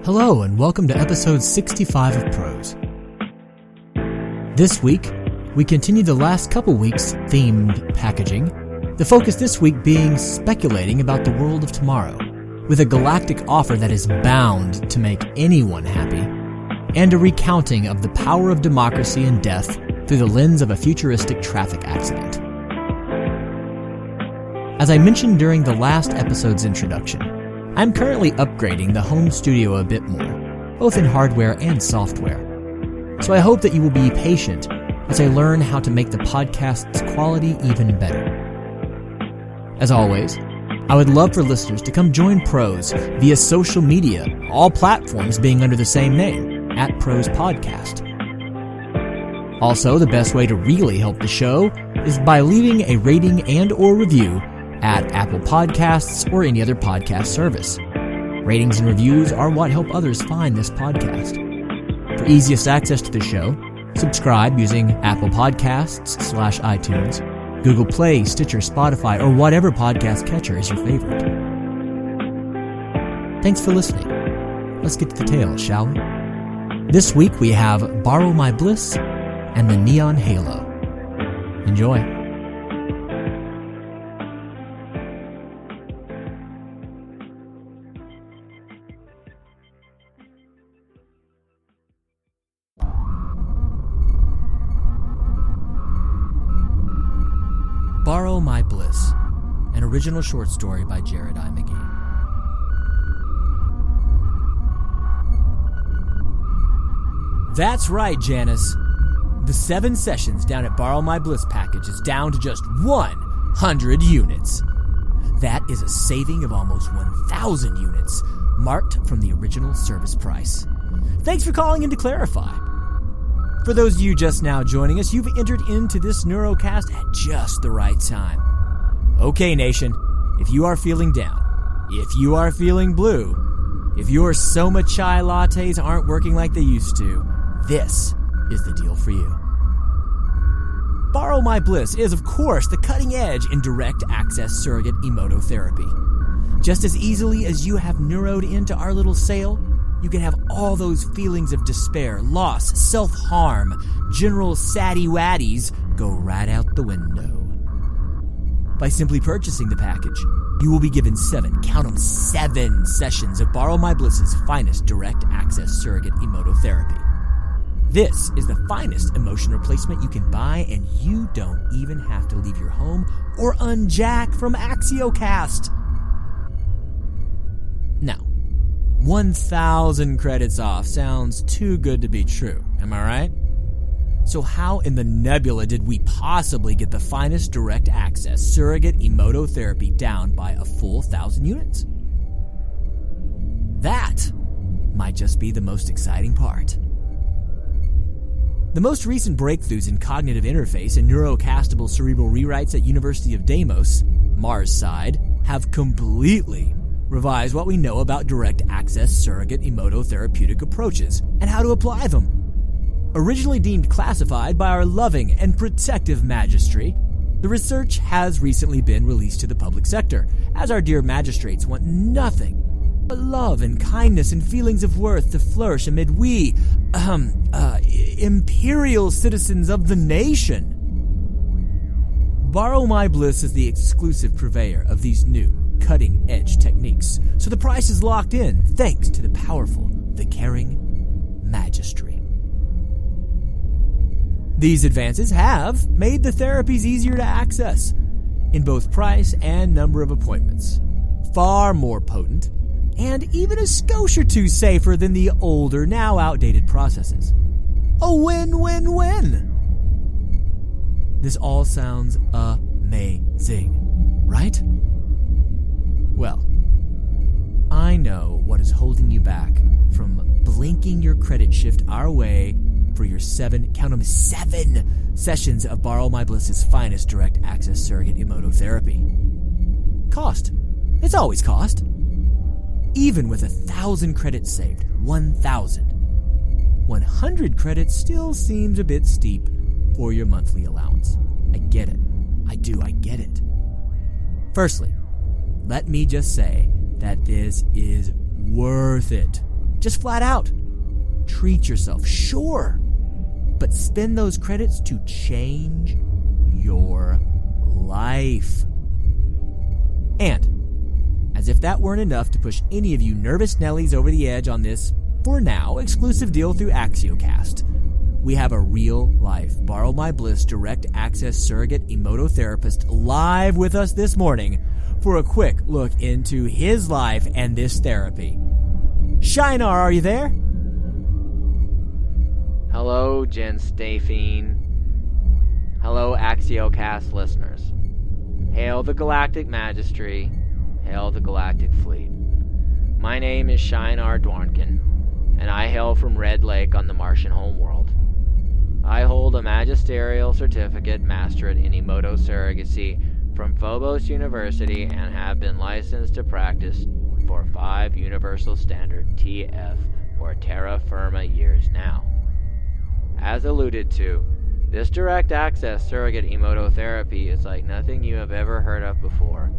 Hello and welcome to episode 65 of Prose. This week, we continue the last couple weeks' themed packaging, the focus this week being speculating about the world of tomorrow, with a galactic offer that is bound to make anyone happy, and a recounting of the power of democracy and death through the lens of a futuristic traffic accident. As I mentioned during the last episode's introduction, I'm currently upgrading the home studio a bit more, both in hardware and software. So I hope that you will be patient as I learn how to make the podcast's quality even better. As always, I would love for listeners to come join Prose via social media, all platforms being under the same name, @Prose Podcast. Also, the best way to really help the show is by leaving a rating and or review at Apple Podcasts or any other podcast service. Ratings and reviews are what help others find this podcast. For easiest access to the show, subscribe using Apple Podcasts /iTunes, Google Play, Stitcher, Spotify, or whatever podcast catcher is your favorite. Thanks for listening. Let's get to the tale, shall we? This week we have Borrow My Bliss and the Neon Halo. Enjoy. Borrow My Bliss, an original short story by Jared I. McGee. That's right, Janice. The 7 sessions down at Borrow My Bliss package is down to just 100 units. That is a saving of almost 1,000 units, marked from the original service price. Thanks for calling in to clarify. For those of you just now joining us, you've entered into this Neurocast at just the right time. Okay, nation, if you are feeling down, if you are feeling blue, if your Soma chai lattes aren't working like they used to, this is the deal for you. Borrow My Bliss is, of course, the cutting edge in direct access surrogate emototherapy. Just as easily as you have neuroed into our little sale, you can have all those feelings of despair, loss, self-harm, general saddy-waddies go right out the window. By simply purchasing the package, you will be given 7 sessions of Borrow My Bliss's finest direct access surrogate emototherapy. This is the finest emotion replacement you can buy, and you don't even have to leave your home or unjack from AxioCast. Now, 1,000 credits off sounds too good to be true, am I right? So how in the nebula did we possibly get the finest direct access surrogate emototherapy down by a full 1,000 units? That might just be the most exciting part. The most recent breakthroughs in cognitive interface and neurocastable cerebral rewrites at University of Deimos, Mars side, have completely revise what we know about direct access surrogate emototherapeutic approaches and how to apply them. Originally deemed classified by our loving and protective magistrate, the research has recently been released to the public sector, as our dear magistrates want nothing but love and kindness and feelings of worth to flourish amid we, imperial citizens of the nation. Borrow My Bliss is the exclusive purveyor of these new cutting-edge techniques, so the price is locked in thanks to the powerful, the caring magistry. These advances have made the therapies easier to access, in both price and number of appointments, far more potent, and even a skosh or two safer than the older, now outdated processes. A win-win-win! This all sounds amazing, right? Well, I know what is holding you back from blinking your credit shift our way for your 7 sessions of Borrow My Bliss's finest direct access surrogate emototherapy. Cost. It's always cost. Even with 1,000 credits saved, 1,000. 100 credits still seems a bit steep for your monthly allowance. I get it. I get it. Firstly, let me just say that this is worth it Just flat out. Treat yourself, sure, but spend those credits to change your life. And, as if that weren't enough to push any of you nervous Nellies over the edge on this, for now, exclusive deal through AxioCast, we have a real-life Borrow My Bliss direct access surrogate emototherapist live with us this morning for a quick look into his life and this therapy. Shinar, are you there? Hello, Jen Stafine. Hello, AxioCast listeners. Hail the Galactic Magistry. Hail the Galactic Fleet. My name is Shinar Dwarnkin, and I hail from Red Lake on the Martian homeworld. I hold a magisterial certificate masterate in emotosurrogacy from Phobos University and have been licensed to practice for 5 Universal Standard TF or Terra Firma years now. As alluded to, this direct access surrogate emototherapy is like nothing you have ever heard of before.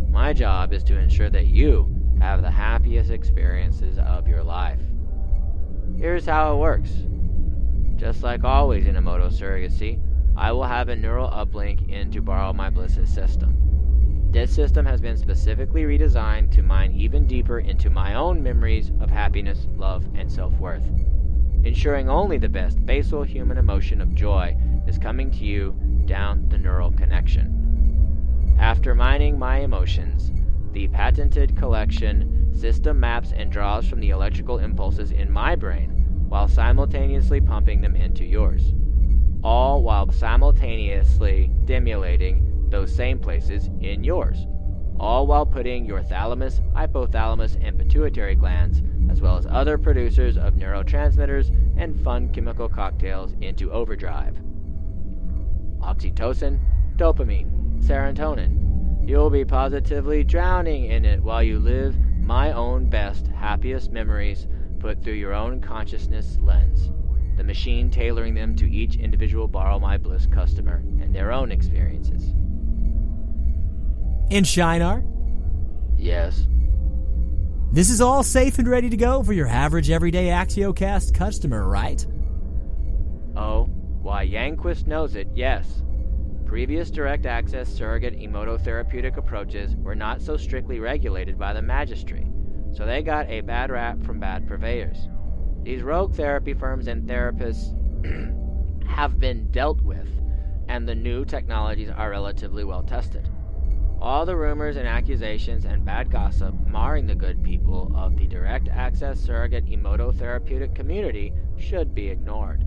My job is to ensure that you have the happiest experiences of your life. Here's how it works. Just like always in emotosurrogacy, I will have a neural uplink into Borrow My Bliss's system. This system has been specifically redesigned to mine even deeper into my own memories of happiness, love, and self-worth, ensuring only the best basal human emotion of joy is coming to you down the neural connection. After mining my emotions, the patented collection system maps and draws from the electrical impulses in my brain while simultaneously pumping them into yours, all while simultaneously stimulating those same places in yours, all while putting your thalamus, hypothalamus, and pituitary glands, as well as other producers of neurotransmitters and fun chemical cocktails, into overdrive. Oxytocin, dopamine, serotonin. You'll be positively drowning in it while you live my own best, happiest memories put through your own consciousness lens, the machine tailoring them to each individual Borrow My Bliss customer and their own experiences. And Shinar? Yes? This is all safe and ready to go for your average everyday AxioCast customer, right? Oh, why Yanquist knows it, yes. Previous direct access surrogate emototherapeutic approaches were not so strictly regulated by the Magistry, so they got a bad rap from bad purveyors. These rogue therapy firms and therapists have been dealt with, and the new technologies are relatively well tested. All the rumors and accusations and bad gossip marring the good people of the direct access surrogate emototherapeutic community should be ignored.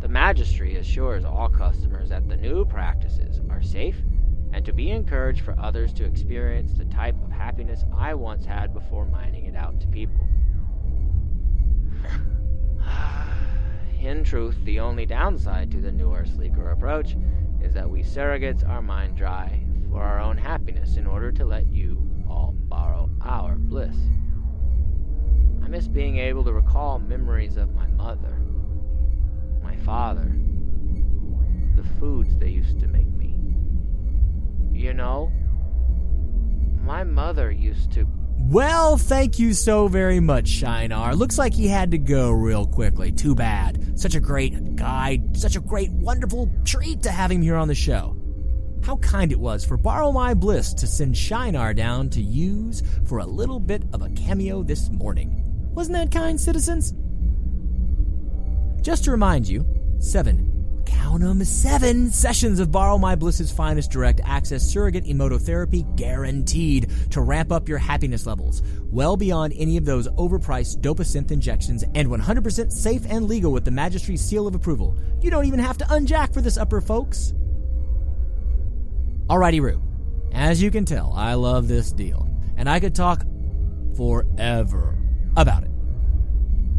The Magistry assures all customers that the new practices are safe and to be encouraged for others to experience the type of happiness I once had before mining it out to people. In truth, the only downside to the newer, sleeker approach is that we surrogates are mined dry for our own happiness in order to let you all borrow our bliss. I miss being able to recall memories of my mother, my father, the foods they used to make me. You know, my mother used to... Well, thank you so very much, Shinar. Looks like he had to go real quickly. Too bad. Such a great guy, such a great, wonderful treat to have him here on the show. How kind it was for Borrow My Bliss to send Shinar down to use for a little bit of a cameo this morning. Wasn't that kind, citizens? Just to remind you, count 'em, 7 sessions of Borrow My Bliss's finest direct access surrogate emototherapy guaranteed to ramp up your happiness levels well beyond any of those overpriced dopasynth injections, and 100% safe and legal with the Magistry's seal of approval. You don't even have to unjack for this upper, folks. Alrighty, Roo. As you can tell, I love this deal, and I could talk forever about it.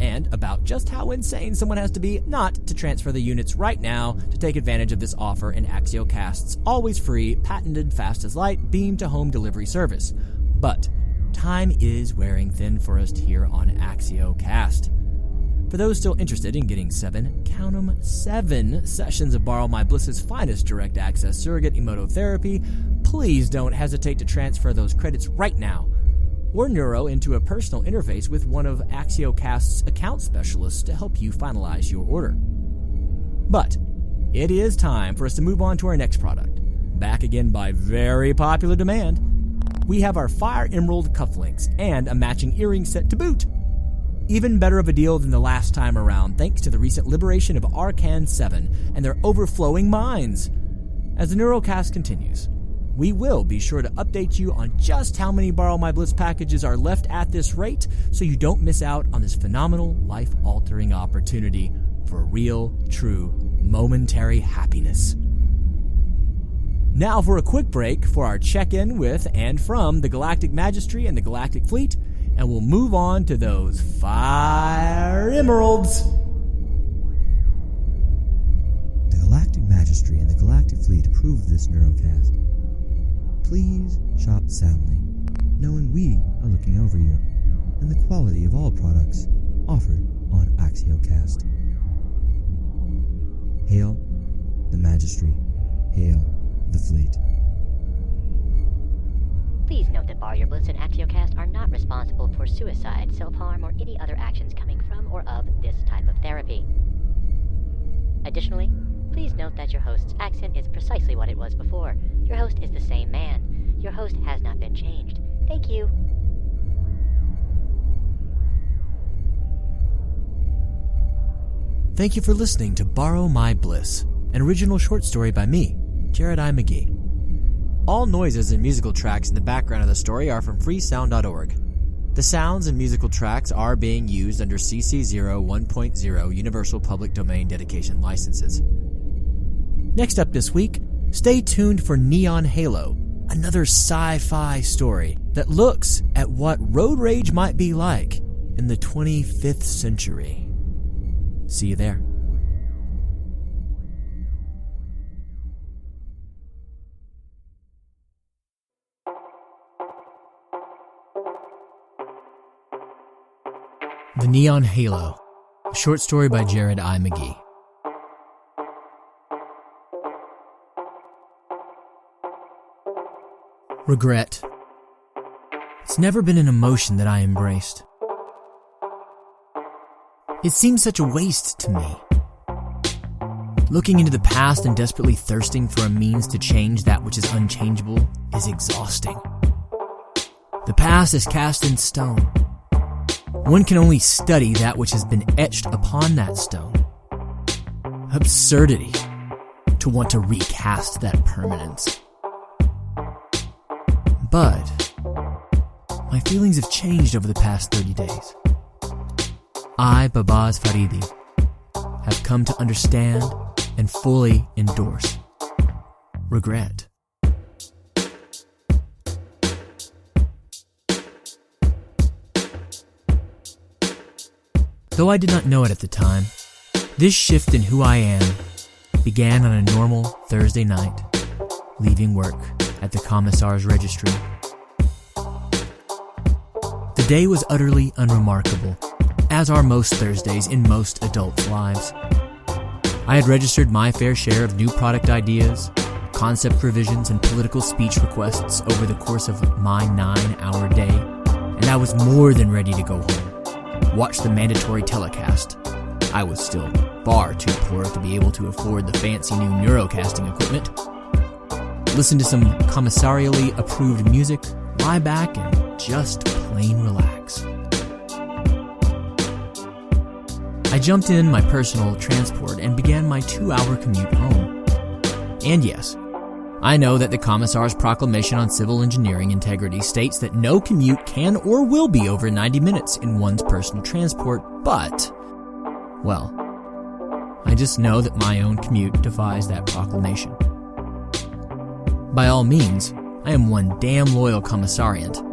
And about just how insane someone has to be not to transfer the units right now to take advantage of this offer in AxioCast's always free, patented fast as light beam-to-home delivery service. But time is wearing thin for us here on AxioCast. For those still interested in getting 7 sessions of Borrow My Bliss's finest direct access surrogate emototherapy, please don't hesitate to transfer those credits right now or Neuro into a personal interface with one of AxioCast's account specialists to help you finalize your order. But it is time for us to move on to our next product. Back again by very popular demand, we have our Fire Emerald cufflinks and a matching earring set to boot. Even better of a deal than the last time around, thanks to the recent liberation of Arcan 7 and their overflowing mines. As the Neurocast continues, we will be sure to update you on just how many Borrow My Bliss packages are left at this rate, so you don't miss out on this phenomenal, life-altering opportunity for real, true, momentary happiness. Now for a quick break for our check-in with and from the Galactic Magistry and the Galactic Fleet, and we'll move on to those Fire Emeralds. The Galactic Magistry and the Galactic Fleet approve of this Neurocast. Please shop soundly, knowing we are looking over you, and the quality of all products offered on AxioCast. Hail the Magistry. Hail the Fleet. Please note that Borrow Your Bliss and AxioCast are not responsible for suicide, self-harm, or any other actions coming from or of this type of therapy. Additionally, please note that your host's accent is precisely what it was before. Your host is the same man. Your host has not been changed. Thank you. Thank you for listening to Borrow My Bliss, an original short story by me, Jared I. McGee. All noises and musical tracks in the background of the story are from freesound.org. The sounds and musical tracks are being used under CC 0 Universal Public Domain Dedication licenses. Next up this week, stay tuned for Neon Halo, another sci-fi story that looks at what road rage might be like in the 25th century. See you there. The Neon Halo, a short story by Jared I. McGee. Regret. It's never been an emotion that I embraced. It seems such a waste to me. Looking into the past and desperately thirsting for a means to change that which is unchangeable is exhausting. The past is cast in stone. One can only study that which has been etched upon that stone. Absurdity to want to recast that permanence. But my feelings have changed over the past 30 days. I, Babaz Faridi, have come to understand and fully endorse regret. Though I did not know it at the time, this shift in who I am began on a normal Thursday night, leaving work at the Commissar's registry. The day was utterly unremarkable, as are most Thursdays in most adults' lives. I had registered my fair share of new product ideas, concept revisions, and political speech requests over the course of my 9-hour day, and I was more than ready to go home. Watch the mandatory telecast. I was still far too poor to be able to afford the fancy new neurocasting equipment. Listen to some commissarially approved music, lie back, and just plain relax. I jumped in my personal transport and began my 2-hour commute home. And yes, I know that the Commissar's proclamation on civil engineering integrity states that no commute can or will be over 90 minutes in one's personal transport, but, well, I just know that my own commute defies that proclamation. By all means, I am one damn loyal commissariant.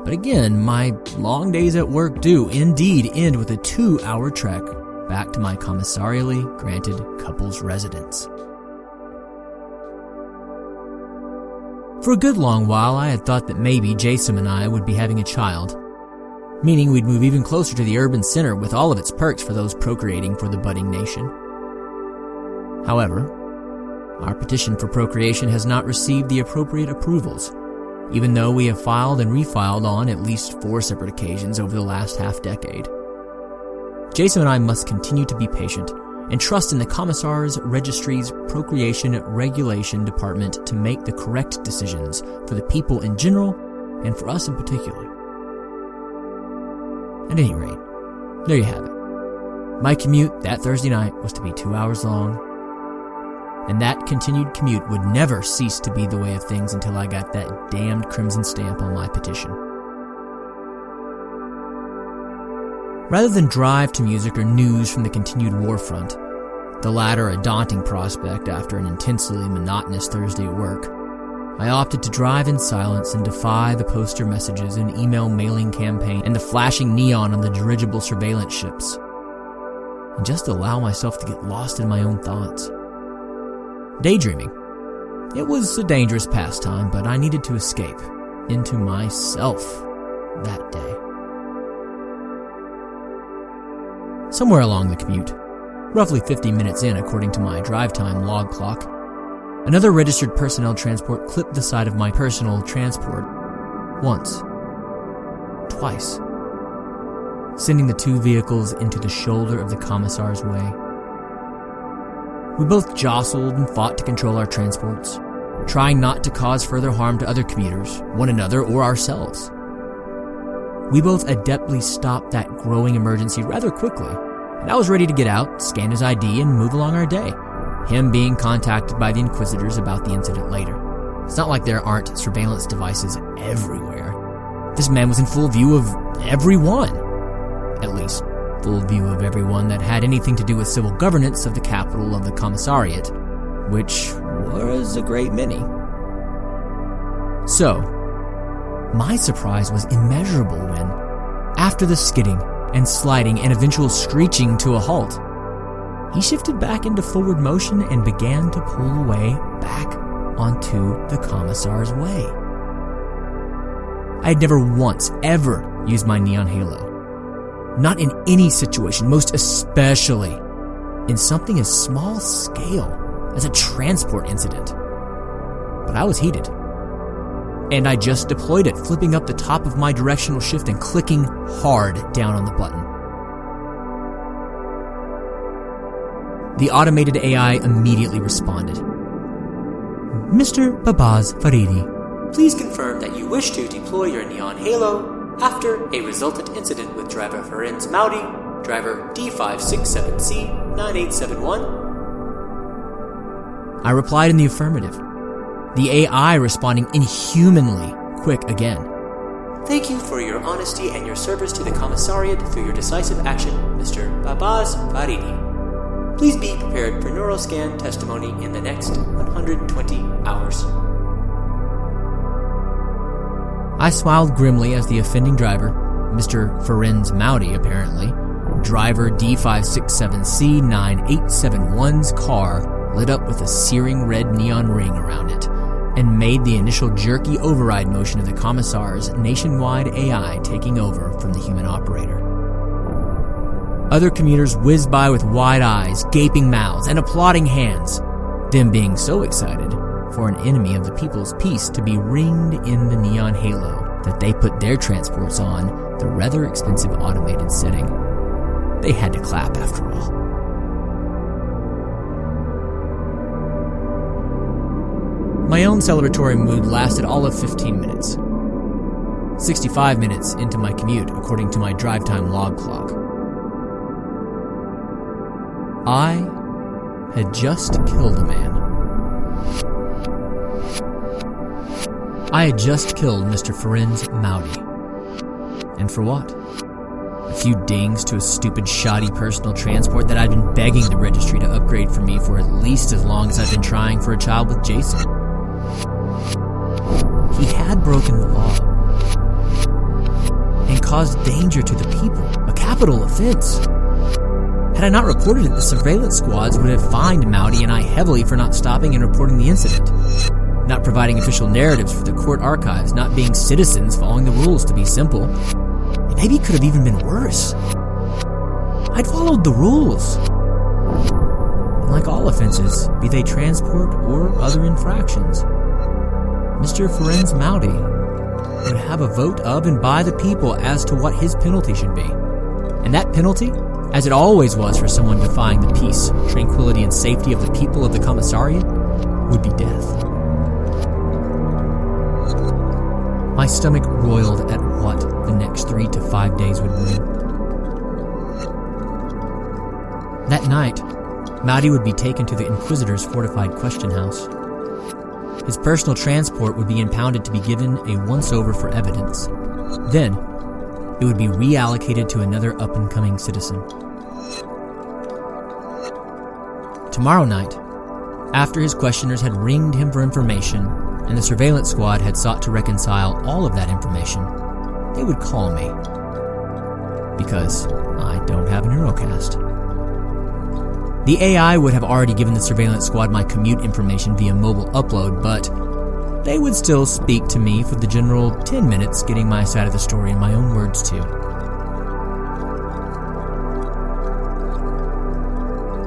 But again, my long days at work do indeed end with a 2-hour trek back to my commissarially granted couple's residence. For a good long while, I had thought that maybe Jason and I would be having a child, meaning we'd move even closer to the urban center with all of its perks for those procreating for the budding nation. However, our petition for procreation has not received the appropriate approvals, even though we have filed and refiled on at least 4 separate occasions over the last half-decade. Jason and I must continue to be patient and trust in the Commissar's Registry's Procreation Regulation Department to make the correct decisions for the people in general and for us in particular. At any rate, there you have it. My commute that Thursday night was to be 2 hours long, and that continued commute would never cease to be the way of things until I got that damned crimson stamp on my petition. Rather than drive to music or news from the continued war front, the latter a daunting prospect after an intensely monotonous Thursday at work, I opted to drive in silence and defy the poster messages and email mailing campaign and the flashing neon on the dirigible surveillance ships, and just allow myself to get lost in my own thoughts. Daydreaming. It was a dangerous pastime, but I needed to escape into myself that day. Somewhere along the commute, roughly 50 minutes in according to my drive time log clock, another registered personnel transport clipped the side of my personal transport once, twice, sending the 2 vehicles into the shoulder of the Commissar's way. We both jostled and fought to control our transports, trying not to cause further harm to other commuters, one another, or ourselves. We both adeptly stopped that growing emergency rather quickly, and I was ready to get out, scan his ID, and move along our day, him being contacted by the Inquisitors about the incident later. It's not like there aren't surveillance devices everywhere. This man was in full view of everyone. At least, full view of everyone that had anything to do with civil governance of the capital of the Commissariat, which was a great many. So, my surprise was immeasurable when, after the skidding and sliding and eventual screeching to a halt, he shifted back into forward motion and began to pull away back onto the Commissar's way. I had never once ever used my neon halo. Not in any situation, most especially in something as small scale as a transport incident. But I was heated. And I just deployed it, flipping up the top of my directional shift and clicking hard down on the button. The automated AI immediately responded. Mr. Babaz Faridi, please confirm that you wish to deploy your neon halo after a resultant incident with driver Ferenz Maudi, driver D567C9871. I replied in the affirmative, the AI responding inhumanly quick again. Thank you for your honesty and your service to the Commissariat through your decisive action, Mr. Babaz Faridi. Please be prepared for neuroscan testimony in the next 120 hours. I smiled grimly as the offending driver, Mr. Ferenz Maudi apparently, driver D567C9871's car lit up with a searing red neon ring around it, and made the initial jerky override motion of the Commissar's nationwide AI taking over from the human operator. Other commuters whizzed by with wide eyes, gaping mouths, and applauding hands, them being so excited for an enemy of the people's peace to be ringed in the neon halo that they put their transports on the rather expensive automated setting. They had to clap after all. My own celebratory mood lasted all of 15 minutes. 65 minutes into my commute, according to my drive time log clock. I had just killed a man. I had just killed Mr. Ferenz Maudi. And for what? A few dings to a stupid, shoddy personal transport that I'd been begging the registry to upgrade for me for at least as long as I've been trying for a child with Jason. He had broken the law and caused danger to the people, a capital offense. Had I not reported it, the surveillance squads would have fined Maudi and I heavily for not stopping and reporting the incident, not providing official narratives for the court archives, not being citizens following the rules, to be simple. And maybe it could have even been worse. I'd followed the rules. And like all offenses, be they transport or other infractions, Mr. Ferenz Maudi would have a vote of and by the people as to what his penalty should be. And that penalty, as it always was for someone defying the peace, tranquility, and safety of the people of the commissariat, would be death. My stomach roiled at what the next 3 to 5 days would bring. That night, Mowdy would be taken to the Inquisitor's fortified question house. His personal transport would be impounded to be given a once-over for evidence. Then, it would be reallocated to another up-and-coming citizen. Tomorrow night, after his questioners had ringed him for information, and the surveillance squad had sought to reconcile all of that information, they would call me. Because I don't have a neurocast. The AI would have already given the surveillance squad my commute information via mobile upload, but they would still speak to me for the general 10 minutes, getting my side of the story in my own words too.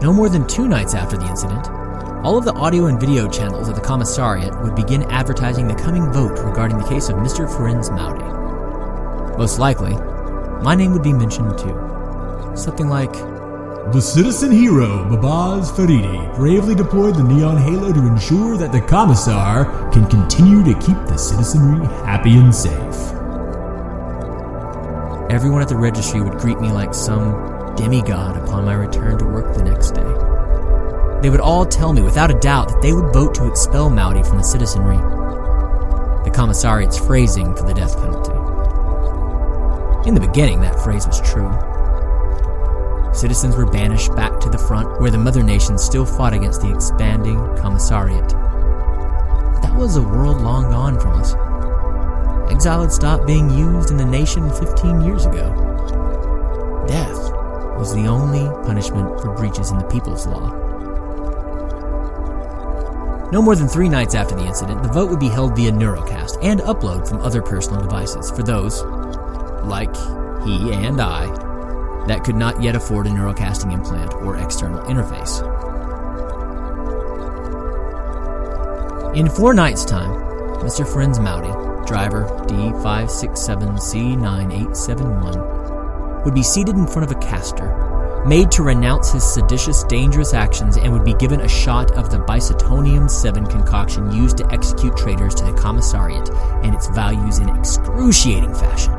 No more than 2 nights after the incident, all of the audio and video channels of the commissariat would begin advertising the coming vote regarding the case of Mr. Ferenz Mowdy. Most likely, my name would be mentioned too. Something like, "The citizen hero, Babaz Faridi, bravely deployed the neon halo to ensure that the commissar can continue to keep the citizenry happy and safe." Everyone at the registry would greet me like some demigod upon my return to work the next day. They would all tell me without a doubt that they would vote to expel Mowdy from the citizenry, the commissariat's phrasing for the death penalty. In the beginning, that phrase was true. Citizens were banished back to the front, where the mother nation still fought against the expanding commissariat. But that was a world long gone from us. Exile had stopped being used in the nation 15 years ago. Death was the only punishment for breaches in the people's law. No more than 3 nights after the incident, the vote would be held via neurocast and upload from other personal devices for those, like he and I, that could not yet afford a neurocasting implant or external interface. In 4 nights' time, Mr. Ferenz Mowdy, driver D567C9871, would be seated in front of a caster, made to renounce his seditious, dangerous actions, and would be given a shot of the Bisotonium-7 concoction used to execute traitors to the commissariat and its values in excruciating fashion,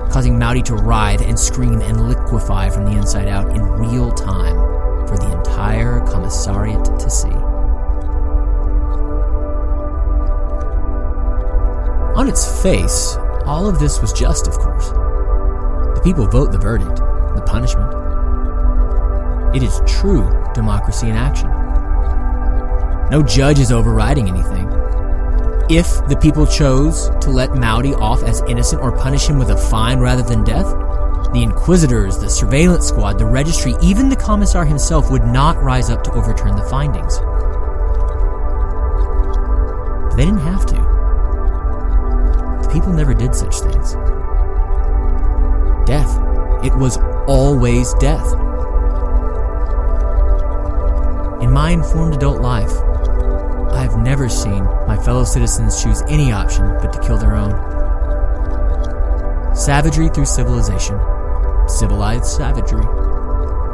causing Mowdy to writhe and scream and liquefy from the inside out in real time for the entire commissariat to see. On its face, all of this was just, of course. The people vote the verdict, the punishment. It is true democracy in action. No judge is overriding anything. If the people chose to let Mowdy off as innocent or punish him with a fine rather than death, the Inquisitors, the surveillance squad, the registry, even the commissar himself would not rise up to overturn the findings. But they didn't have to. The people never did such things. Death. It was always death. In my informed adult life, I have never seen my fellow citizens choose any option but to kill their own. Savagery through civilization. Civilized savagery.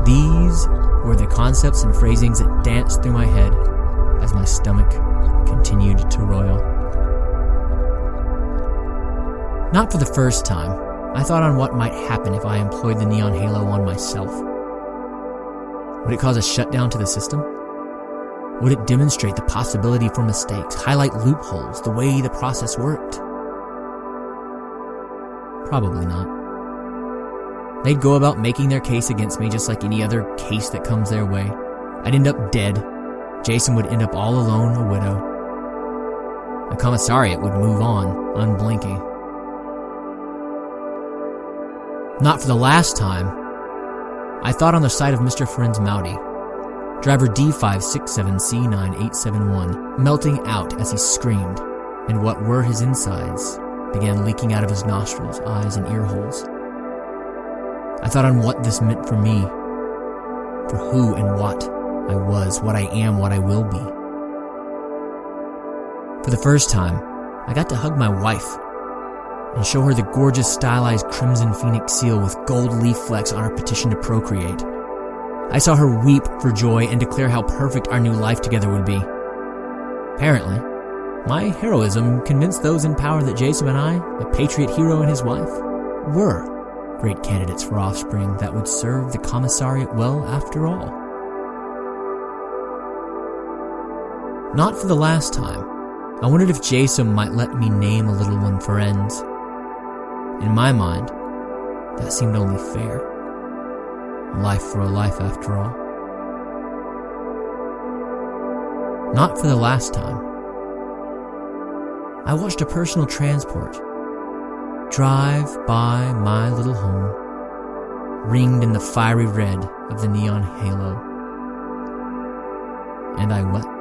These were the concepts and phrasings that danced through my head as my stomach continued to roil. Not for the first time, I thought on what might happen if I employed the neon halo on myself. Would it cause a shutdown to the system? Would it demonstrate the possibility for mistakes, highlight loopholes, the way the process worked? Probably not. They'd go about making their case against me just like any other case that comes their way. I'd end up dead. Jason would end up all alone, a widow. The commissariat would move on, unblinking. Not for the last time, I thought on the side of Mr. Ferenz Mowdy, driver D567C9871, melting out as he screamed, and what were his insides began leaking out of his nostrils, eyes, and ear holes. I thought on what this meant for me, for who and what I was, what I am, what I will be. For the first time, I got to hug my wife, and show her the gorgeous stylized crimson phoenix seal with gold leaf flecks on her petition to procreate. I saw her weep for joy and declare how perfect our new life together would be. Apparently, my heroism convinced those in power that Jason and I, the patriot hero and his wife, were great candidates for offspring that would serve the commissariat well after all. Not for the last time, I wondered if Jason might let me name a little one for ends. In my mind, that seemed only fair. A life for a life after all. Not for the last time. I watched a personal transport drive by my little home, ringed in the fiery red of the neon halo. And I wept.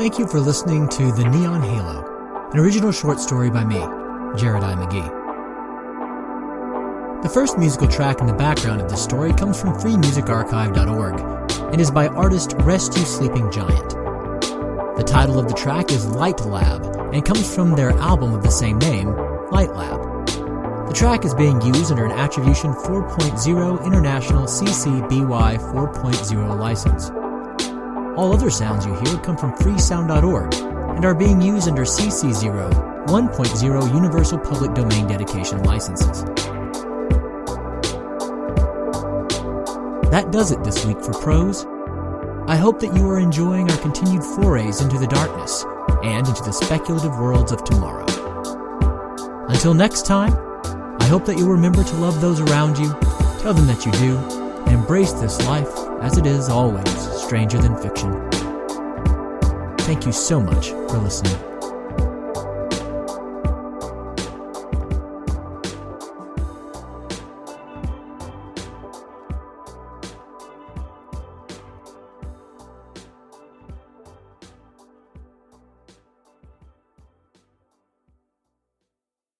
Thank you for listening to The Neon Halo, an original short story by me, Jared I. McGee. The first musical track in the background of this story comes from freemusicarchive.org and is by artist Rest You Sleeping Giant. The title of the track is Light Lab and comes from their album of the same name, Light Lab. The track is being used under an Attribution 4.0 International CC BY 4.0 license. All other sounds you hear come from freesound.org and are being used under CC0 1.0 Universal Public Domain Dedication licenses. That does it this week for Prose. I hope that you are enjoying our continued forays into the darkness and into the speculative worlds of tomorrow. Until next time, I hope that you'll remember to love those around you, tell them that you do, and embrace this life as it is always stranger than fiction. Thank you so much for listening.